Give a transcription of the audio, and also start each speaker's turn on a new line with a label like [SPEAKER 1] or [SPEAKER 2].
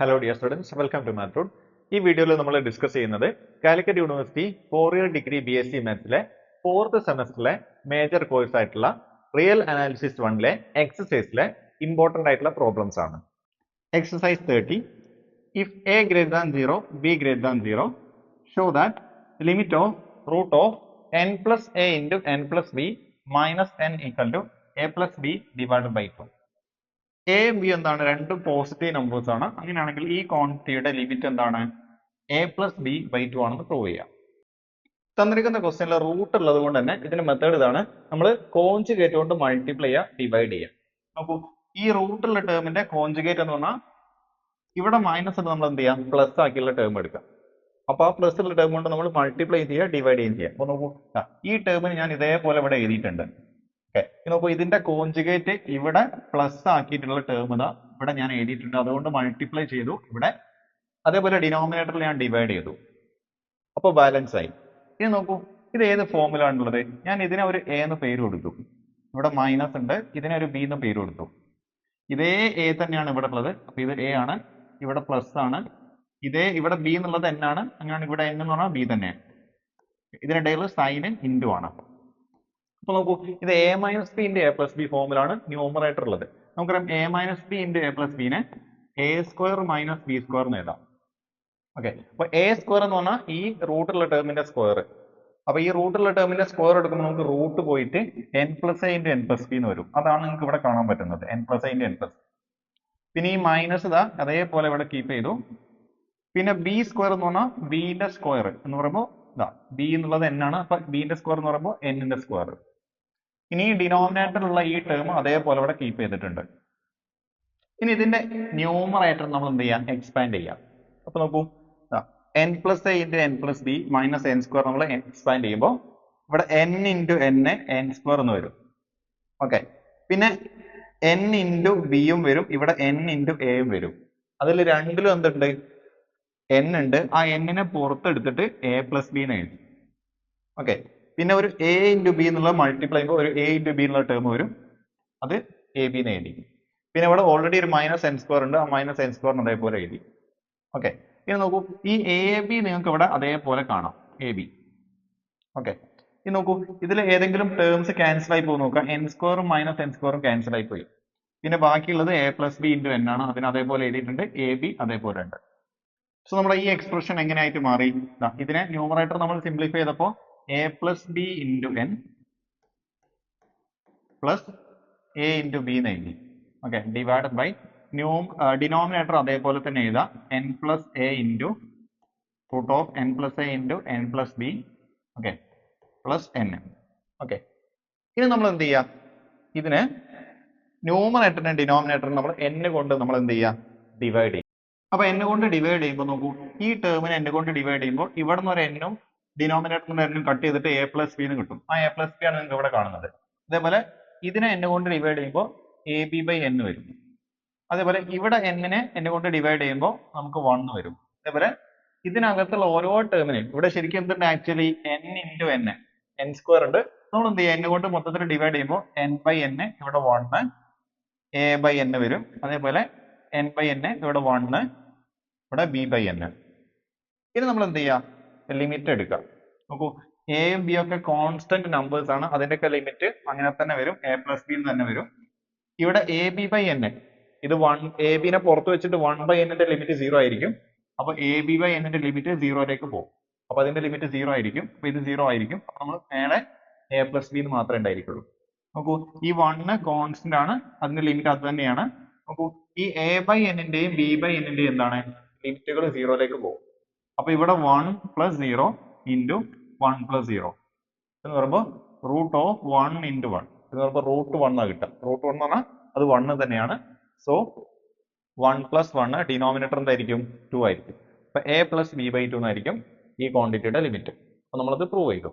[SPEAKER 1] Hello dear students, welcome to Math Root. ഈ വീഡിയോയിൽ നമ്മൾ ഡിസ്കസ് ചെയ്യുന്നത് Calicut university 4-year degree BSc മാത്സിലെ 4th സെമസ്റ്ററിലെ മേജർ കോഴ്സ് ആയിട്ടുള്ള റിയൽ അനാലിസിസ് 1ലെ എക്സസൈസിലെ ഇമ്പോർട്ടന്റ് ആയിട്ടുള്ള പ്രോബ്ലംസ് ആണ്. Exercise 30. If a greater than 0, b greater than 0, show that limit of root of n plus a into n plus b minus n equal to a plus b divided by 2. A B എന്താണ്, രണ്ടും positive numbers ആണ്. അങ്ങനെയാണെങ്കിൽ ഈ ക്വാണ്ടിറ്റിയുടെ limit എന്താണ്, A plus B by 2 ആണെന്ന് prove ചെയ്യാം. തന്നിരിക്കുന്ന ക്വസ്റ്റ്യനിലെ root ഉള്ളത് കൊണ്ട് തന്നെ ഇതിന്റെ മെത്തേഡ് ഇതാണ്, നമ്മൾ കോൺജുഗേറ്റ് കൊണ്ട് മൾട്ടിപ്ലൈ ചെയ്യുക, ഡിവൈഡ് ചെയ്യുക. നോക്കൂ, ഈ റൂട്ടുള്ള ടേമിന്റെ കോൺജുഗേറ്റ് എന്ന് പറഞ്ഞാൽ ഇവിടെ മൈനസ് നമ്മൾ എന്ത് ചെയ്യാം, പ്ലസ് ആക്കിയുള്ള ടേം എടുക്കാം. അപ്പൊ ആ പ്ലസ് ഉള്ള ടേം കൊണ്ട് നമ്മൾ മൾട്ടിപ്ലൈ ചെയ്യുക, ഡിവൈഡ് ചെയ്യുകയും ചെയ്യാം. അപ്പൊ നോക്കൂ, ഈ ടേമിന് ഞാൻ ഇതേപോലെ ഇവിടെ എഴുതിയിട്ടുണ്ട്. ഓക്കെ, നോക്കൂ, ഇതിന്റെ കോൺജുഗേറ്റ് ഇവിടെ പ്ലസ് ആക്കിയിട്ടുള്ള ടേം ഇതാ ഇവിടെ ഞാൻ എഴുതിയിട്ടുണ്ട്. അതുകൊണ്ട് മൾട്ടിപ്ലൈ ചെയ്തു ഇവിടെ. അതേപോലെ ഡിനോമിനേറ്ററിൽ ഞാൻ ഡിവൈഡ് ചെയ്തു. അപ്പോൾ ബാലൻസ് ആയി. ഇനി നോക്കൂ, ഇത് ഏത് ഫോമിലാണുള്ളത്. ഞാൻ ഇതിനെ ഒരു എ എന്ന് പേര് കൊടുത്തു. ഇവിടെ മൈനസ് ഉണ്ട്, ഇതിനെ ഒരു ബി എന്ന് പേര് കൊടുത്തു. ഇതേ എ തന്നെയാണ് ഇവിടെ ഉള്ളത്. അപ്പൊ ഇത് എ ആണ്, ഇവിടെ പ്ലസ് ആണ്. ഇതേ ഇവിടെ ബി എന്നുള്ളത് എൻ ആണ്. അങ്ങനെയാണ് ഇവിടെ എൻ എന്ന് പറഞ്ഞാൽ ബി തന്നെയാണ്. ഇതിനിടയിൽ സൈന് ഇൻറ്റു ആണ്. അപ്പൊ നോക്കൂ, ഇത് a minus b into a plus b ഫോമിലാണ് ന്യൂമറേറ്റർ ഉള്ളത്. നമുക്കറിയാം a minus b into a plus ബിനെ a square minus b square എന്ന് എഴുതാം. ഓക്കെ, അപ്പൊ എ സ്ക്വയർ എന്ന് പറഞ്ഞാൽ ഈ റൂട്ടുള്ള ടേമിന്റെ സ്ക്വയർ. അപ്പൊ ഈ റൂട്ടുള്ള ടേമിന്റെ സ്ക്വയർ എടുക്കുമ്പോൾ നമുക്ക് റൂട്ട് പോയിട്ട് N plus A into N plus B എന്ന് വരും. അതാണ് നിങ്ങൾക്ക് ഇവിടെ കാണാൻ പറ്റുന്നത്, N plus A into N plus. പിന്നെ ഈ മൈനസ് ഇതാ അതേപോലെ ഇവിടെ കീപ്പ് ചെയ്തു. പിന്നെ ബി സ്ക്വയർ എന്ന് പറഞ്ഞാൽ ബിന്റെ സ്ക്വയർ എന്ന് പറയുമ്പോൾ ഇതാ ബി എന്നുള്ളത് എൻ ആണ്. അപ്പൊ ബിന്റെ സ്ക്വയർ എന്ന് പറയുമ്പോൾ എന്നിന്റെ സ്ക്വയർ. ഇനി ഡിനോമിനേറ്ററിലുള്ള ഈ ടേം അതേപോലെ ഇവിടെ കീപ്പ് ചെയ്തിട്ടുണ്ട്. ഇനി ഇതിന്റെ ന്യൂമറേറ്റർ നമ്മൾ എന്ത് ചെയ്യാം, എക്സ്പാൻഡ് ചെയ്യാം. അപ്പൊ നോക്കൂ, N plus A into N plus B minus N square നമ്മൾ എക്സ്പാൻഡ് ചെയ്യുമ്പോൾ ഇവിടെ N into N N square എന്ന് വരും. ഓക്കെ, പിന്നെ എൻ ഇൻറ്റു ബിയും വരും, ഇവിടെ എൻ ഇൻറ്റു എയും വരും. അതിൽ രണ്ടിലും എന്തുണ്ട്, എൻ ഉണ്ട്. ആ എന്നിനെ പുറത്തെടുത്തിട്ട് എ പ്ലസ് ബി എന്ന് എഴുതി. ഓക്കെ, പിന്നെ ഒരു എ ഇൻറ്റു ബി എന്നുള്ള മൾട്ടിപ്ലൈ ചെയ്യുമ്പോൾ ഒരു എ ഇൻറ്റു ബി എന്നുള്ള ടേം വരും, അത് എ ബി എന്ന് എഴുതി. പിന്നെ ഇവിടെ ഓൾറെഡി ഒരു മൈനസ് എൻ സ്ക്വയർ ഉണ്ട്, ആ മൈനസ് എൻ സ്ക്വയർ അതേപോലെ എഴുതി. ഓക്കെ, ഇനി നോക്കൂ, ഈ എ ബി നിങ്ങൾക്ക് ഇവിടെ അതേപോലെ കാണാം, എ ബി. ഓക്കെ, ഇനി നോക്കൂ, ഇതിൽ ഏതെങ്കിലും ടേംസ് ക്യാൻസൽ ആയി പോകും. നോക്കാം, എൻ സ്ക്വയറും മൈനസ് എൻ സ്ക്വയറും ക്യാൻസൽ ആയി പോയി. പിന്നെ ബാക്കിയുള്ളത് A plus B into N ആണ്. അതിന് അതേപോലെ എഴുതിയിട്ടുണ്ട്, എ ബി അതേപോലെ ഉണ്ട്. സോ നമ്മുടെ ഈ എക്സ്പ്രഷൻ എങ്ങനെയായിട്ട് മാറി, ഇതിനെ ന്യൂമറേറ്റർ നമ്മൾ സിംപ്ലിഫൈ ചെയ്തപ്പോൾ A plus B into N plus A into B എന്ന് എഴുതി. ഓക്കെ, ഡിവൈഡഡ് ബൈ ഡിനോമിനേറ്റർ അതേപോലെ തന്നെ എഴുതാം, N plus A into root of N plus A into N plus B. Okay, plus N. Okay, ഇനി നമ്മൾ എന്ത് ചെയ്യാം, ഇതിന് ന്യൂമറേറ്ററിനെ ഡിനോമിനേറ്ററിനെ നമ്മൾ എൻ കൊണ്ട് നമ്മൾ എന്ത് ചെയ്യാം, ഡിവൈഡ് ചെയ്യും. അപ്പൊ എൻ കൊണ്ട് ഡിവൈഡ് ചെയ്യുമ്പോൾ നോക്കൂ, ഈ ടേമിനെ എൻ കൊണ്ട് ഡിവൈഡ് ചെയ്യുമ്പോൾ ഇവിടെ നിന്ന് ഒരു എന്നും ഡിനോമിനേറ്ററിന്റെ എന്നും കട്ട് ചെയ്തിട്ട് എ പ്ലസ് ബി എന്ന് കിട്ടും. ആ എ പ്ലസ് ബി ആണ് നിങ്ങൾക്ക് ഇവിടെ കാണുന്നത്. അതേപോലെ ഇതിനെ എൻ കൊണ്ട് ഡിവൈഡ് ചെയ്യുമ്പോൾ എ ബി ബൈ എൻ വരും. അതേപോലെ ഇവിടെ എന്നിനെ എൻ കൊണ്ട് ഡിവൈഡ് ചെയ്യുമ്പോൾ നമുക്ക് 1 വരും. അതേപോലെ ഇതിനകത്തുള്ള ഓരോ ടേമിനെയും ഇവിടെ ശരിക്കും എന്തുണ്ട്, actually N into N, N square ഉണ്ട്. നമ്മൾ എന്ത് ചെയ്യുക, എൻ കൊണ്ട് മൊത്തത്തിൽ ഡിവൈഡ് ചെയ്യുമ്പോൾ എൻ ബൈ എൻ ഇവിടെ 1, എ ബൈ എൻ വരും. അതേപോലെ എൻ ബൈ എൻ ഇവിടെ 1, ഇവിടെ ബി ബൈ എൻ. ഇനി നമ്മൾ എന്ത് ചെയ്യാം, ലിമിറ്റ് എടുക്കാം. നോക്കൂ, എയും ബി ഒക്കെ കോൺസ്റ്റന്റ് നമ്പേഴ്സ് ആണ്, അതിന്റെയൊക്കെ ലിമിറ്റ് അങ്ങനെ തന്നെ വരും, എ പ്ലസ് ബി തന്നെ വരും. ഇവിടെ എ ബി ബൈ എൻ, ഇത് എ ബിനെ പുറത്ത് വെച്ചിട്ട് 1 ബൈ എന്നിന്റെ ലിമിറ്റ് 0 ആയിരിക്കും. അപ്പൊ എ ബി ബൈ എന്നിന്റെ ലിമിറ്റ് 0ലേക്ക് പോകും. അപ്പൊ അതിന്റെ ലിമിറ്റ് 0 ആയിരിക്കും. അപ്പൊ ഇത് 0 ആയിരിക്കും. അപ്പൊ നമ്മൾ നേരെ എ പ്ലസ് ബി എന്ന് മാത്രമേ ഉണ്ടായിരിക്കുള്ളൂ. നോക്കൂ, ഈ 1 കോൺസ്റ്റന്റ് ആണ്, അതിന്റെ ലിമിറ്റ് അത് തന്നെയാണ്. നോക്കൂ, ഈ എ ബൈ എന്നിന്റെയും ബി ബൈ എന്നിന്റെയും എന്താണ്, ലിമിറ്റുകൾ 0ലേക്ക് പോകും. അപ്പൊ ഇവിടെ 1 പ്ലസ് 0 ഇൻറ്റു 1 പ്ലസ് 0 എന്ന് പറയുമ്പോൾ റൂട്ട് ഓഫ് 1 ഇൻറ്റു 1 എന്ന് പറയുമ്പോൾ റൂട്ട് 1 കിട്ടും. റൂട്ട് 1 എന്ന് പറഞ്ഞാൽ അത് 1 തന്നെയാണ്. സോ 1 പ്ലസ് 1 ഡിനോമിനേറ്റർ എന്തായിരിക്കും, 2 ആയിരിക്കും. അപ്പൊ എ പ്ലസ് ബി ബൈ 2 എന്നായിരിക്കും ഈ ക്വാണ്ടിറ്റിയുടെ ലിമിറ്റ്. അപ്പൊ നമ്മളത് പ്രൂവ് ചെയ്തു.